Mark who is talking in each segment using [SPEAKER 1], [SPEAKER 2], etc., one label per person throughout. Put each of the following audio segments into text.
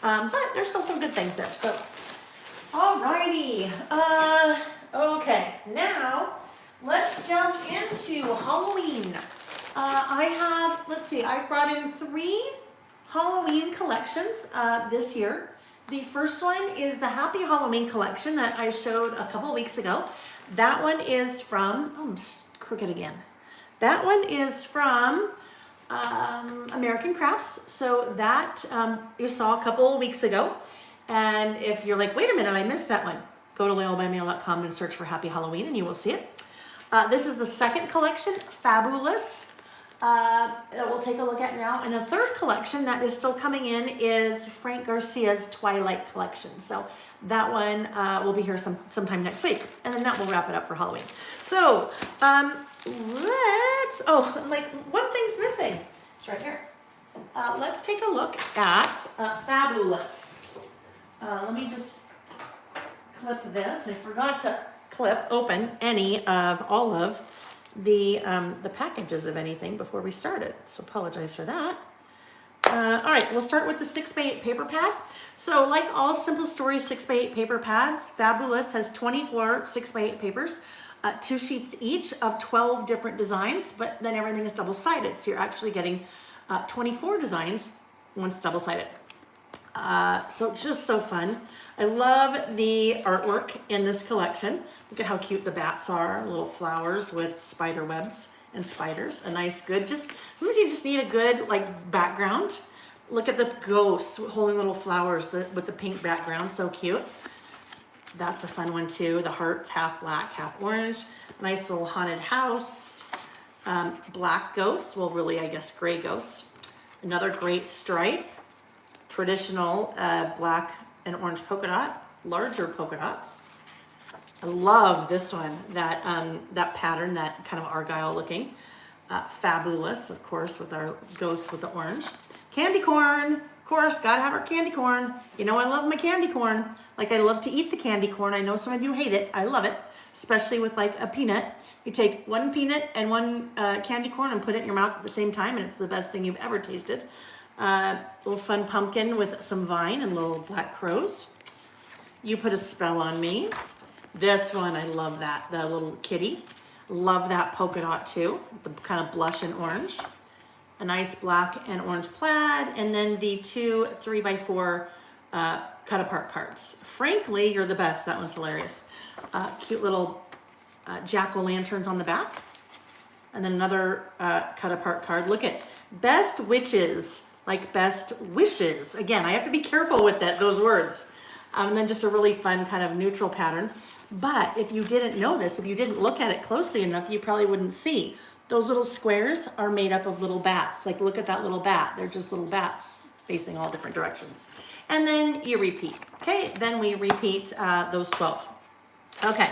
[SPEAKER 1] But there's still some good things there. So, alrighty. Okay, now let's jump into Halloween. I have, let's see, I brought in 3 Halloween collections this year. The first one is the Happy Halloween collection that I showed a couple of weeks ago. That one is from, oh, I'm crooked again. That one is from American Crafts. So that you saw a couple of weeks ago. And if you're like, wait a minute, I missed that one, go to laylebymail.com and search for Happy Halloween and you will see it. This is the second collection, FaBOOlous, that we'll take a look at now. And the third collection that is still coming in is Frank Garcia's Twilight collection. So that one will be here sometime next week. And then that will wrap it up for Halloween. So like one thing's missing. It's right here. Let's take a look at FaBOOlous. Let me just clip this. I forgot to open any of all of the packages of anything before we started, so apologize for that. All right, we'll start with the 6x8 paper pad. So like all Simple Stories 6x8 paper pads, FaBOOlous has 24 6x8 papers, 2 sheets each of 12 different designs, but then everything is double-sided, so you're actually getting 24 designs once double-sided. So just so fun. I love the artwork in this collection. Look at how cute the bats are, little flowers with spider webs and spiders. A nice, good, sometimes you just need a good like background. Look at the ghosts holding little flowers with the pink background, so cute. That's a fun one too. The hearts, half black, half orange. Nice little haunted house. Black ghosts, well really I guess gray ghosts. Another great stripe. Traditional black and orange polka dot, larger polka dots. I love this one, that pattern, that kind of argyle looking. FaBOOlous, of course, with our ghosts with the orange. Candy corn, of course, gotta have our candy corn. You know I love my candy corn. Like I love to eat the candy corn. I know some of you hate it. I love it, especially with like a peanut. You take one peanut and one candy corn and put it in your mouth at the same time, and it's the best thing you've ever tasted. Little fun pumpkin with some vine and little black crows. You Put a Spell on Me. This one, I love that. The little kitty. Love that polka dot too. The kind of blush and orange. A nice black and orange plaid. And then the 2 3x4 cut apart cards. Frankly, you're the best. That one's hilarious. Cute little jack-o'-lanterns on the back. And then another cut apart card. Look at Best Witches. Like best wishes. Again, I have to be careful with those words. And then just a really fun kind of neutral pattern. But if you didn't know this, if you didn't look at it closely enough, you probably wouldn't see. Those little squares are made up of little bats. Like look at that little bat. They're just little bats facing all different directions. And then you repeat. Okay, then we repeat those 12. Okay,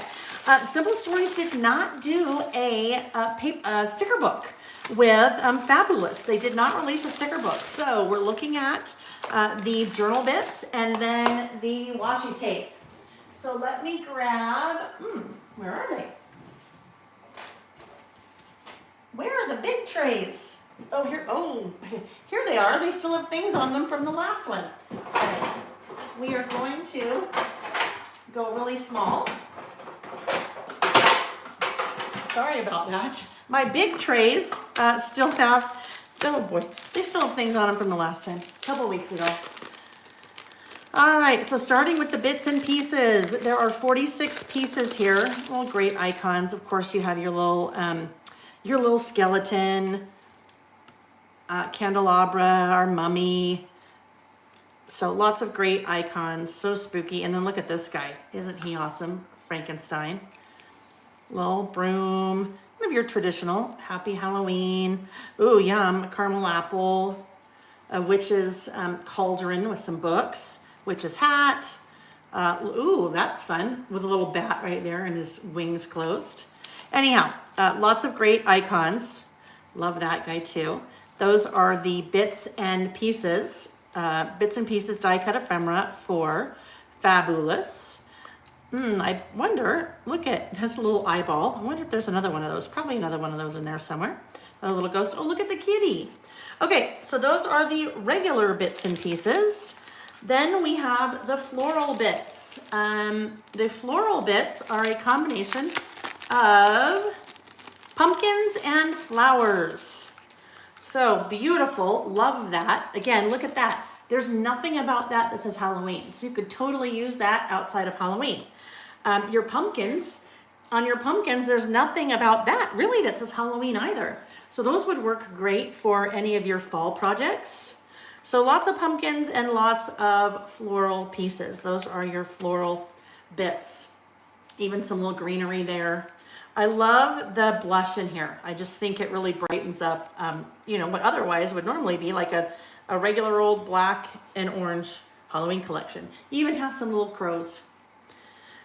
[SPEAKER 1] Simple Stories did not do a sticker book with FaBOOlous. They did not release a sticker book. So we're looking at the journal bits and then the washi tape. So let me grab, where are they? Where are the big trays? Oh, here they are. They still have things on them from the last one. Okay. We are going to go really small. Sorry about that. My big trays still have, oh boy, they still have things on them from the last time, a couple weeks ago. All right, so starting with the bits and pieces, there are 46 pieces here. All great icons. Of course, you have your little skeleton, candelabra, our mummy. So lots of great icons, so spooky. And then look at this guy. Isn't he awesome? Frankenstein. Little broom. One of your traditional Happy Halloween. Ooh, yum, caramel apple. A witch's cauldron with some books. Witch's hat. Ooh, that's fun. With a little bat right there and his wings closed. Anyhow, lots of great icons. Love that guy too. Those are the bits and pieces die cut ephemera for FaBOOlous. I wonder, look at, it has a little eyeball. I wonder if there's another one of those. Probably another one of those in there somewhere. A little ghost. Oh, look at the kitty. Okay, so those are the regular bits and pieces. Then we have the floral bits. The floral bits are a combination of pumpkins and flowers. So beautiful, love that. Again, look at that. There's nothing about that says Halloween. So you could totally use that outside of Halloween. Your pumpkins, on your pumpkins, there's nothing about that really that says Halloween either. So those would work great for any of your fall projects. So lots of pumpkins and lots of floral pieces. Those are your floral bits. Even some little greenery there. I love the blush in here. I just think it really brightens up, you know, what otherwise would normally be like a regular old black and orange Halloween collection. You even have some little crows.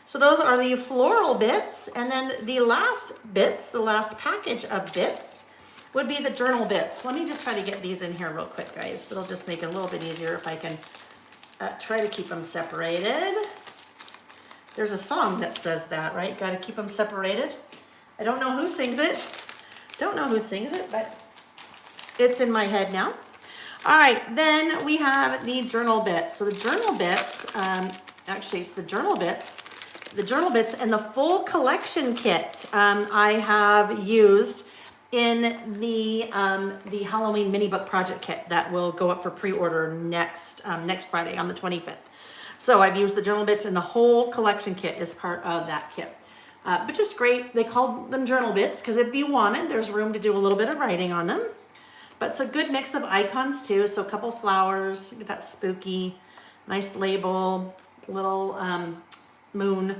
[SPEAKER 1] So those are the floral bits. And then the last bits, the last package of bits would be the journal bits. Let me just try to get these in here real quick, guys. That'll just make it a little bit easier if I can try to keep them separated. There's a song that says that, right? Got to keep them separated. I don't know who sings it. Don't know who sings it, but it's in my head now. All right, then we have the journal bits. So the journal bits, actually it's the journal bits and the full collection kit I have used in the Halloween mini book project kit that will go up for pre-order next Friday on the 25th. So I've used the journal bits and the whole collection kit as part of that kit. But just great. They called them journal bits because if you wanted, there's room to do a little bit of writing on them. But it's a good mix of icons too. So a couple flowers, look at that spooky, nice label, little moon.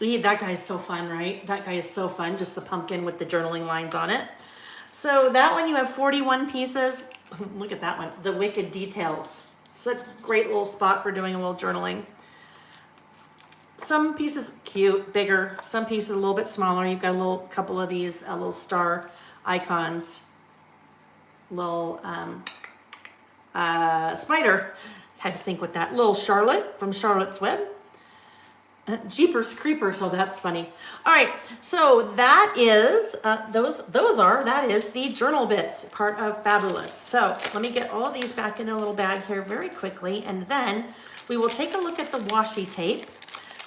[SPEAKER 1] That guy is so fun, right? That guy is so fun. Just the pumpkin with the journaling lines on it. So that one you have 41 pieces. Look at that one. The Wicked Details. Such a great little spot for doing a little journaling. Some pieces cute, bigger. Some pieces a little bit smaller. You've got a little couple of these little star icons. Little spider. Had to think with that. Little Charlotte from Charlotte's Web. Jeepers Creepers, oh that's funny. All right, so that is, that is the journal bits, part of FaBOOlous. So let me get all of these back in a little bag here very quickly, and then we will take a look at the washi tape.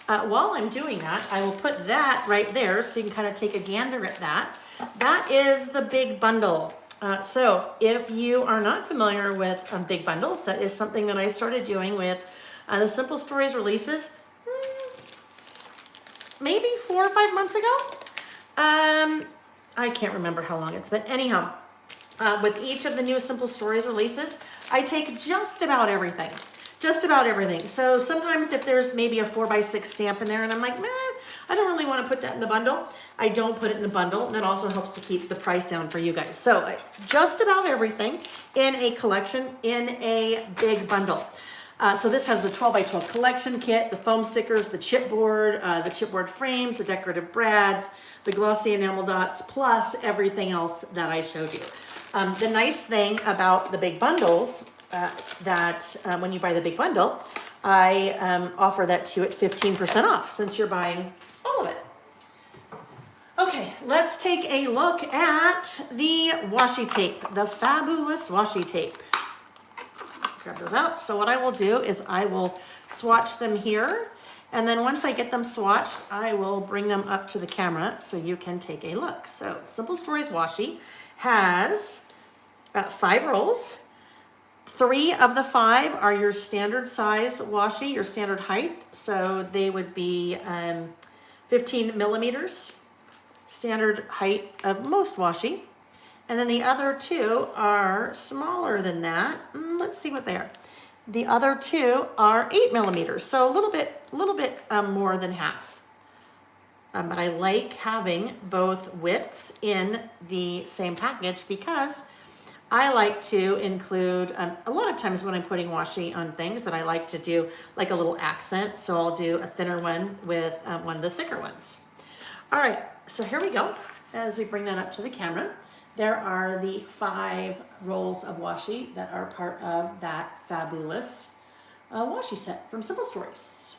[SPEAKER 1] While I'm doing that, I will put that right there so you can kind of take a gander at that. That is the big bundle. So if you are not familiar with big bundles, that is something that I started doing with the Simple Stories releases maybe 4 or 5 months ago. I can't remember how long it's been. Anyhow, with each of the new Simple Stories releases, I take just about everything. Just about everything. So sometimes if there's maybe a 4x6 stamp in there and I'm like, meh, I don't really want to put that in the bundle, I don't put it in the bundle. And that also helps to keep the price down for you guys. So just about everything in a collection in a big bundle. So this has the 12x12 collection kit, the foam stickers, the chipboard frames, the decorative brads, the glossy enamel dots, plus everything else that I showed you. The nice thing about the big bundles, when you buy the big bundle, I offer that to you at 15% off since you're buying all of it. Okay, let's take a look at the washi tape, the FaBOOlous washi tape. Grab those out. So what I will do is I will swatch them here, and then once I get them swatched, I will bring them up to the camera so you can take a look. So Simple Stories washi has 5 rolls. 3 of the 5 are your standard size washi, your standard height. So they would be 15 millimeters, standard height of most washi. And then the other 2 are smaller than that. Let's see what they are. The other 2 are 8 millimeters, so a little bit more than half. But I like having both widths in the same package because I like to include, a lot of times when I'm putting washi on things, that I like to do like a little accent. So I'll do a thinner one with one of the thicker ones. All right, so here we go. As we bring that up to the camera, there are the 5 rolls of washi that are part of that FaBOOlous washi set from Simple Stories.